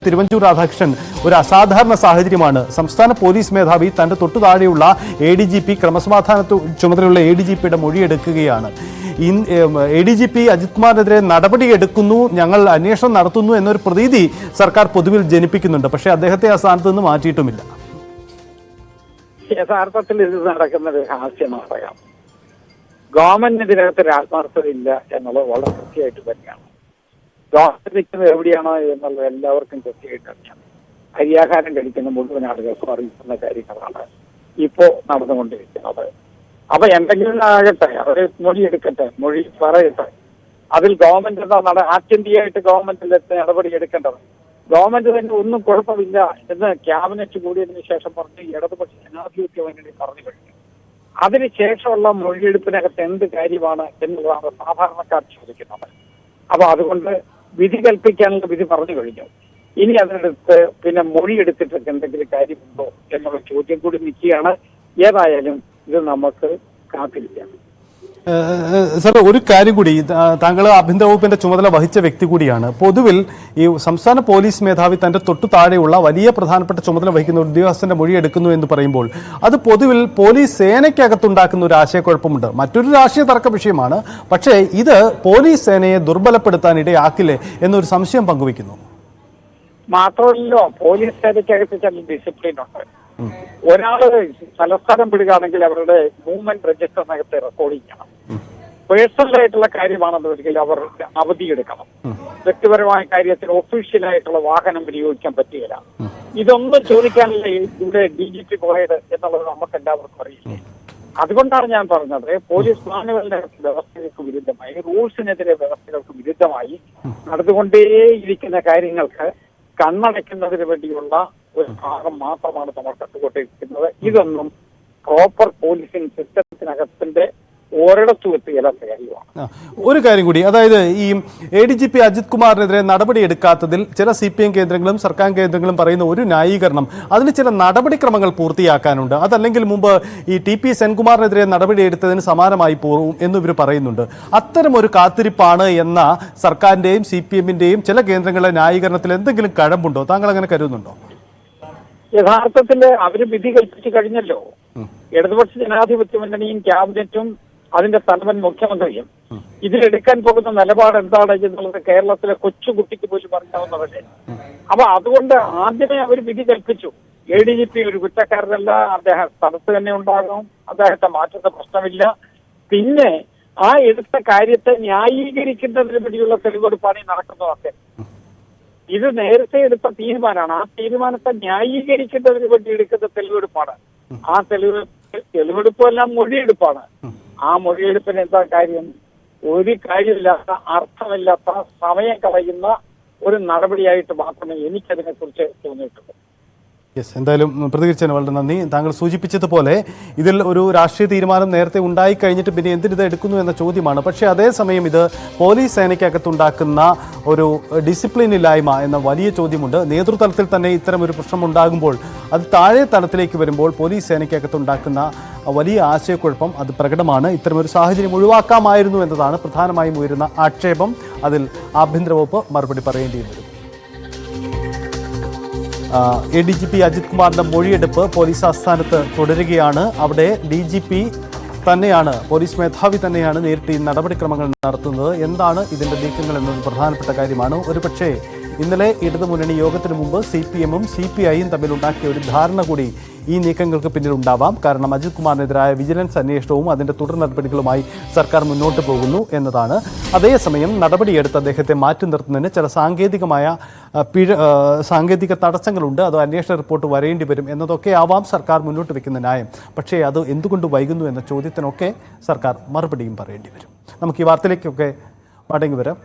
തിരുവഞ്ചൂർ രാധാകൃഷ്ണൻ ഒരു അസാധാരണ സാഹചര്യമാണ്. സംസ്ഥാന പോലീസ് മേധാവി തന്റെ തൊട്ടു താഴെയുള്ള ADGP ക്രമസമാധാന ചുമതലയുള്ള ADGPയുടെ മൊഴിയെടുക്കുകയാണ്. ADGP അജിത് കുമാറിനെതിരെ നടപടിയെടുക്കുന്നു, ഞങ്ങൾ അന്വേഷണം നടത്തുന്നു എന്നൊരു പ്രതീതി സർക്കാർ പൊതുവിൽ ജനിപ്പിക്കുന്നുണ്ട്. പക്ഷേ അദ്ദേഹത്തെ ആ സ്ഥാനത്ത് നിന്ന് മാറ്റിയിട്ടുമില്ല. യഥാർത്ഥത്തിൽ ഇത് നടക്കുന്നത് ഹാസ്യമാണ് പറയാം. ഗവൺമെന്റിനെതിരകത്ത് ആത്മാർത്ഥതയില്ല എന്നുള്ളത് വളരെ കൃത്യമായിട്ട് തന്നെയാണ്. ഗവൺമെന്റ് നിൽക്കുന്നത് എവിടെയാണോ എന്നുള്ളത് എല്ലാവർക്കും കൃത്യമായിട്ട് അറിയാം. അരിയാഹാരം കഴിക്കുന്ന മുഴുവൻ ആളുകൾക്കും അറിയിക്കുന്ന കാര്യങ്ങളാണ് ഇപ്പോ നടന്നുകൊണ്ടിരിക്കുന്നത്. അപ്പൊ എന്തെങ്കിലും ആകട്ടെ, അവര് മൊഴി എടുക്കട്ടെ, മൊഴി പറയട്ടെ. അതിൽ ഗവൺമെന്റ് എന്താ ആത്യന്തികമായിട്ട് ഗവൺമെന്റിൽ നടപടി എടുക്കേണ്ടത്. ഗവൺമെന്റ് തന്നെ ഒന്നും കുഴപ്പമില്ല എന്ന് ക്യാബിനറ്റ് കൂടിയതിനു ശേഷം പറഞ്ഞ് ഇടതുപക്ഷ ജനാധിപത്യ മുന്നണി പറഞ്ഞു കഴിഞ്ഞു. അതിനുശേഷമുള്ള മൊഴിയെടുപ്പിനകത്ത് എന്ത് കാര്യമാണ് എന്നുള്ളതാണ് സാധാരണക്കാർ ചോദിക്കുന്നത്. അപ്പൊ അതുകൊണ്ട് വിധി കൽപ്പിക്കാനുള്ള വിധി പറഞ്ഞു കഴിഞ്ഞു. ഇനി അതിനടുത്ത് പിന്നെ മൊഴിയെടുത്തിട്ട് എന്തെങ്കിലും കാര്യമുണ്ടോ എന്നുള്ള ചോദ്യം കൂടി നിൽക്കുകയാണ്. ഏതായാലും ഇത് നമുക്ക് കാത്തിരിക്കാം. സാർ, ഒരു കാര്യം കൂടി, താങ്കൾ ആഭ്യന്തര വകുപ്പിന്റെ ചുമതല വഹിച്ച വ്യക്തി കൂടിയാണ്. പൊതുവിൽ ഈ സംസ്ഥാന പോലീസ് മേധാവി തന്റെ തൊട്ടു താഴെയുള്ള വലിയ പ്രധാനപ്പെട്ട ചുമതല വഹിക്കുന്ന ഉദ്യോഗസ്ഥന്റെ മൊഴിയെടുക്കുന്നു എന്ന് പറയുമ്പോൾ അത് പൊതുവിൽ പോലീസ് സേനയ്ക്കകത്തുണ്ടാക്കുന്ന ഒരു ആശയക്കുഴപ്പമുണ്ട്. മറ്റൊരു രാഷ്ട്രീയ തർക്ക വിഷയമാണ്. പക്ഷേ ഇത് പോലീസ് സേനയെ ദുർബലപ്പെടുത്താൻ ഇടയാക്കില്ലേ എന്നൊരു സംശയം പങ്കുവയ്ക്കുന്നു. മാത്രമല്ലോ, പോലീസ് സേനയ്ക്കകത്ത് ചില ഡിസിപ്ലിൻ ഉണ്ട്. ഒരാള് തലസ്ഥാനം വിടുകയാണെങ്കിൽ അവരുടെ മൂവ്മെന്റ് രജിസ്റ്ററിനകത്ത് റെക്കോർഡ് ചെയ്യണം. പേഴ്സണൽ ആയിട്ടുള്ള കാര്യമാണെന്നുണ്ടെങ്കിൽ അവർ അവധിയെടുക്കണം. വ്യക്തിപരമായ കാര്യത്തിൽ ഒഫീഷ്യലായിട്ടുള്ള വാഹനം വിനിയോഗിക്കാൻ പറ്റുകയില്ല. ഇതൊന്നും ചോദിക്കാനല്ല ഇവിടെ DGP പോയത് എന്നുള്ളത് നമുക്ക് എല്ലാവർക്കും അറിയില്ലേ. അതുകൊണ്ടാണ് ഞാൻ പറഞ്ഞത്, പോലീസ് മാനുവലിന്റെ വ്യവസ്ഥകൾക്ക് വിരുദ്ധമായി, റൂൾസിനെതിരെ വ്യവസ്ഥകൾക്ക് വിരുദ്ധമായി നടന്നുകൊണ്ടേയിരിക്കുന്ന കാര്യങ്ങൾക്ക് കണ്ണടയ്ക്കുന്നതിന് വേണ്ടിയുള്ള ഒരു ഭാഗം മാത്രമാണ് നമ്മൾ കണ്ടുകൊണ്ടിരിക്കുന്നത്. ഇതൊന്നും പ്രോപ്പർ പോലീസിംഗ് സിസ്റ്റത്തിനകത്തിന്റെ ഒരിടത്തും എത്തിയാലാത്ത കാര്യമാണ്. ഒരു കാര്യം കൂടി, അതായത് ഈ ADGP അജിത് കുമാറിനെതിരെ നടപടിയെടുക്കാത്തതിൽ ചില CPM കേന്ദ്രങ്ങളും സർക്കാർ കേന്ദ്രങ്ങളും പറയുന്ന ഒരു ന്യായീകരണം, അതിന് ചില നടപടിക്രമങ്ങൾ പൂർത്തിയാക്കാനുണ്ട്. അതല്ലെങ്കിൽ മുമ്പ് ഈ TP സെൻകുമാറിനെതിരെ നടപടിയെടുത്തതിന് സമാനമായി പോകും എന്നിവർ പറയുന്നുണ്ട്. അത്തരം ഒരു കാത്തിരിപ്പാണ് എന്ന സർക്കാരിന്റെയും CPMന്റെയും ചില കേന്ദ്രങ്ങളുടെ ന്യായീകരണത്തിൽ എന്തെങ്കിലും കഴമ്പുണ്ടോ? താങ്കൾ അങ്ങനെ കരുതുന്നുണ്ടോ? യഥാർത്ഥത്തിൽ അവര് വിധി കൽപ്പിച്ചു കഴിഞ്ഞല്ലോ. ഇടതുപക്ഷ ജനാധിപത്യ മുന്നണിയും ക്യാബിനറ്റും അതിന്റെ തലവൻ മുഖ്യമന്ത്രിയും ഇതിലെടുക്കാൻ പോകുന്ന നിലപാട് എന്താണ് എന്നുള്ളത് കേരളത്തിലെ കൊച്ചുകുട്ടിക്ക് പോലും അറിയാവുന്നതല്ലേ. അപ്പൊ അതുകൊണ്ട് ആദ്യമേ അവർ വിധി കൽപ്പിച്ചു. ADGP ഒരു കുറ്റക്കാരനല്ല, അദ്ദേഹം സ്ഥലത്ത് തന്നെ ഉണ്ടാകും, അദ്ദേഹത്തെ മാറ്റുന്ന പ്രശ്നമില്ല. പിന്നെ ആ എടുത്ത കാര്യത്തെ ന്യായീകരിക്കുന്നതിന് വേണ്ടിയുള്ള തെളിവെടുപ്പാണ് നടക്കുന്നതൊക്കെ. ഇത് നേരത്തെ എടുത്ത തീരുമാനമാണ്. ആ തീരുമാനത്തെ ന്യായീകരിക്കുന്നതിന് വേണ്ടി എടുക്കുന്ന തെളിവെടുപ്പാണ്. ആ തെളിവെടുപ്പെല്ലാം മൊഴിയെടുപ്പാണ്. ആ മൊഴിയെടുപ്പിന് എന്താ കാര്യം? ഒരു കാര്യമില്ലാത്ത, അർത്ഥമില്ലാത്ത, സമയം കളയുന്ന ഒരു നടപടിയായിട്ട് മാത്രമേ എനിക്കതിനെ കുറിച്ച് തോന്നിയിട്ടുള്ളൂ. യെസ്, എന്തായാലും പ്രതികരിച്ചതിന് വളരെ നന്ദി. താങ്കൾ സൂചിപ്പിച്ചതുപോലെ ഇതിൽ ഒരു രാഷ്ട്രീയ തീരുമാനം നേരത്തെ ഉണ്ടായിക്കഴിഞ്ഞിട്ട് പിന്നെ എന്തിനിത് എടുക്കുന്നു എന്ന ചോദ്യമാണ്. പക്ഷേ അതേസമയം ഇത് പോലീസ് സേനയ്ക്കകത്തുണ്ടാക്കുന്ന ഒരു ഡിസിപ്ലിൻ ഇല്ലായ്മ എന്ന വലിയ ചോദ്യമുണ്ട്. നേതൃതലത്തിൽ തന്നെ ഇത്തരം ഒരു പ്രശ്നമുണ്ടാകുമ്പോൾ അത് താഴെ തലത്തിലേക്ക് വരുമ്പോൾ പോലീസ് സേനയ്ക്കകത്തുണ്ടാക്കുന്ന വലിയ ആശയക്കുഴപ്പം അത് പ്രകടമാണ്. ഇത്തരമൊരു സാഹചര്യം ഒഴിവാക്കാമായിരുന്നു എന്നതാണ് പ്രധാനമായും ഉയരുന്ന ആക്ഷേപം. അതിൽ ആഭ്യന്തര വകുപ്പ് മറുപടി പറയേണ്ടി വരും. ADGP അജിത് കുമാറിന്റെ മൊഴിയെടുപ്പ് പോലീസ് ആസ്ഥാനത്ത് തുടരുകയാണ്. അവിടെ DGP തന്നെയാണ്, പോലീസ് മേധാവി തന്നെയാണ് നേരിട്ട് ഈ നടപടിക്രമങ്ങൾ നടത്തുന്നത്. എന്താണ് ഇതിന്റെ നീക്കങ്ങൾ എന്നത് പ്രധാനപ്പെട്ട കാര്യമാണ്. ഒരുപക്ഷേ ഇന്നലെ ഇടതുമുന്നണി യോഗത്തിന് മുമ്പ് CPMും CPIയും തമ്മിലുണ്ടാക്കിയ ഒരു ധാരണ കൂടി ഈ നീക്കങ്ങൾക്ക് പിന്നിലുണ്ടാവാം. കാരണം അജിത് കുമാറിനെതിരായ വിജിലൻസ് അന്വേഷണവും അതിന്റെ തുടർ നടപടികളുമായി സർക്കാർ മുന്നോട്ട് പോകുന്നു എന്നതാണ്. അതേസമയം നടപടിയെടുത്ത് അദ്ദേഹത്തെ മാറ്റി നിർത്തുന്നതിന് ചില സാങ്കേതിക തടസ്സങ്ങളുണ്ട്. അത് അന്വേഷണ റിപ്പോർട്ട് വരേണ്ടി വരും എന്നതൊക്കെ ആവാം സർക്കാർ മുന്നോട്ട് വെക്കുന്ന ന്യായം. പക്ഷേ അത് എന്തുകൊണ്ട് വൈകുന്നു എന്ന ചോദ്യത്തിനൊക്കെ സർക്കാർ മറുപടിയും പറയേണ്ടി വരും. നമുക്ക് ഈ വാർത്തയിലേക്കൊക്കെ മടങ്ങി വരാം.